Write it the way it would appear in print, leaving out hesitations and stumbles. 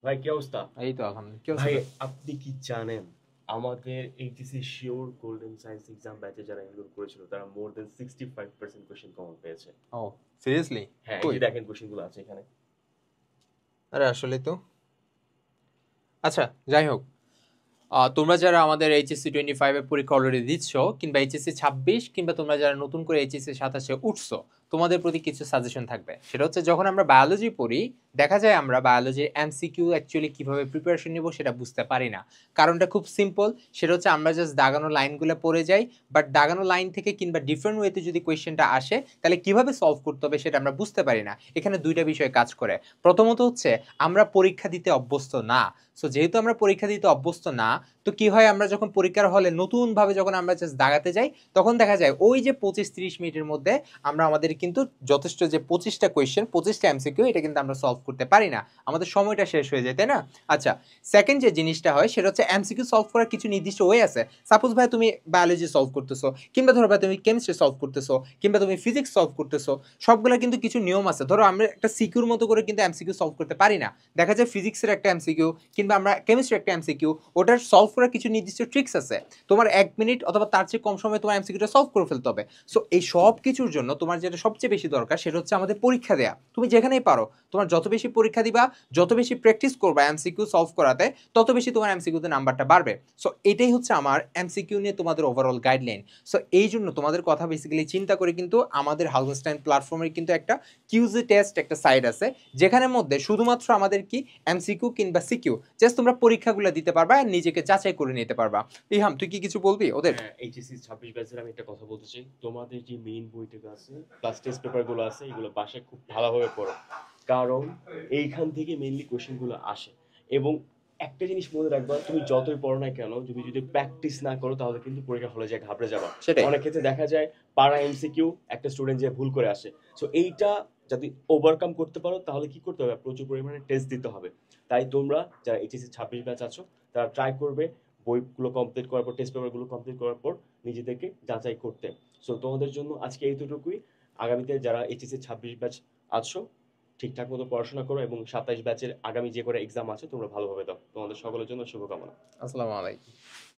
ভাই কি অবস্থা? এই তো আলহামদুলিল্লাহ। কি অবস্থা ভাই তোর? আপনি কি জানেন আমাদের HSC sure golden science exam ব্যাচে যারা এনরোল করেছিল তারা মোর দেন 65% কোশ্চেন কমন পেয়েছে। ও সিরিয়াসলি? হ্যাঁ, এই কই? যে দেখেন কোশ্চেনগুলো আছে এখানে। আরে আসলে তো আচ্ছা, যাই হোক, তোমরা যারা আমাদের এইচএসসি 25 এর পরীক্ষা অলরেডি দিচ্ছ, কিংবা এইচএসসি 26, কিংবা তোমরা যারা নতুন করে এইচএসসি 27 উঠছো, তোমাদের প্রতি কিছু সাজেশন থাকবে। সেটা হচ্ছে, যখন আমরা বায়োলজি পড়ি, দেখা যায় আমরা বায়োলজির এমসিকিউ অ্যাকচুয়ালি কিভাবে প্রিপারেশন নিব সেটা বুঝতে পারি না। কারণটা খুব সিম্পল, সেটা হচ্ছে আমরা জাস্ট দাগানো লাইনগুলো পড়ে যাই, বাট দাগানো লাইন থেকে কিংবা ডিফারেন্ট ওয়েতে যদি কোয়েশ্চেনটা আসে, তাহলে কিভাবে সলভ করতে হবে সেটা আমরা বুঝতে পারি না। এখানে দুইটা বিষয় কাজ করে। প্রথমত হচ্ছে, আমরা পরীক্ষা দিতে অভ্যস্ত না। সো যেহেতু আমরা পরীক্ষা দিতে অভ্যস্ত না, তো কি হয়, আমরা যখন পরীক্ষার হলে নতুন ভাবে যখন আমরা জাস্ট দাগাতে যাই, তখন দেখা যায় ওই যে 25-30 মিনিটের মধ্যে আমরা আমাদের কিন্তু যথেষ্ট যে 25টা কোয়েশ্চেন, 25টা এমসিকিউ, এটা কিন্তু আমরা সলভ করতে পারি না। আমাদের সময়টা শেষ হয়ে যায়, তাই না? আচ্ছা, সেকেন্ড যে জিনিসটা হয় সেটা হচ্ছে, এমসিকিউ সলভ করার কিছু নির্দিষ্ট ওয়ে আছে। সাপোজ ভাই তুমি বায়োলজি সলভ করতেছো, কিংবা ধরো ভাই তুমি কেমিস্ট্রি সলভ করতেছো, কিংবা তুমি ফিজিক্স সলভ করতেছো, সবগুলা কিন্তু কিছু নিয়ম আছে। ধরো আমরা একটা সিকিউর মতো করে কিন্তু এমসিকিউ সলভ করতে পারি না। দেখা যায় ফিজিক্সের একটা এমসিকিউ, কিংবা আমরা কেমিস্ট্রির একটা এমসিকিউ, ওটার সলভ করার কিছু নির্দিষ্ট ট্রিক্স আছে। তোমার 1 মিনিট অথবা তার চেয়ে কম সময়ে তোমার এমসিকিউটা সলভ করে ফেলতে হবে। সো এই সব কিছুর জন্য তোমার যেটা সবচেয়ে বেশি দরকার সেটা হচ্ছে আমাদের পরীক্ষা দেয়া। তুমি যেখানেই পারো, তোমার যত বেশি পরীক্ষা দিবা, যত বেশি প্র্যাকটিস করবা এমসিকিউ সলভ করাতে, তত বেশি তোমার এমসিকিউতে নাম্বারটা বাড়বে। সো এটাই হচ্ছে আমার এমসিকিউ নিয়ে তোমাদের ওভারঅল গাইডলাইন। সো এই জন্য তোমাদের কথা বেসিক্যালি চিন্তা করে কিন্তু আমাদের হালকেনস্টাইন প্ল্যাটফর্মের কিন্তু একটা কিউজি টেস্ট একটা সাইট আছে, যেখানের মধ্যে শুধুমাত্র আমাদের কি এমসিকিউ কিংবা সিকিউ, জাস্ট তোমরা পরীক্ষাগুলো দিতে পারবা আর নিজেকে যাচাই করে নিতে পারবা। ইহাম, তুই কি কিছু বলবি ওদের? হ্যাঁ, এইচএসসি 26 ব্যাচের আমি একটা কথা বলতে চাই। তোমাদের যে মেইন বইটা আছে প্লাস টেস্ট পেপার গুলো আছে, এগুলো বাসায় খুব ভালোভাবে পড়ো, কারণ এইখান থেকে মেইনলি কোশ্চেন গুলো আসে। এবং একটা জিনিস মনে রাখবা, তুমি যতই পড়ো না কেন, তুমি যদি প্র্যাকটিস না করো তাহলে কিন্তু পরীক্ষা হলে যায় ঘাবড়ে যাবা। সেটাই। অনেক ক্ষেত্রে দেখা যায় পাড়া এমসিকিউ একটা স্টুডেন্ট যে ভুল করে আসে। সো এইটা যদি ওভারকাম করতে পারো তাহলে কি করতে হবে, প্রচুর পরিমাণে টেস্ট দিতে হবে। তাই তোমরা যারা এইচএসসি 26 ব্যাচ আছো, তারা ট্রাই করবে বইগুলো কমপ্লিট করার পর, টেস্ট পেপারগুলো কমপ্লিট করার পর নিজেদেরকে যাচাই করতে। সো তোমাদের জন্য আজকে এইটুকুই। আগামীতে যারা এইচএসসি 26 ব্যাচ আছো, ঠিকঠাক মতো পড়াশোনা করো এবং 27 ব্যাচের আগামী যে করে এক্সাম আছে তোমরা ভালোভাবে দাও। তোমাদের সকলের জন্য শুভকামনা। আসসালামু আলাইকুম।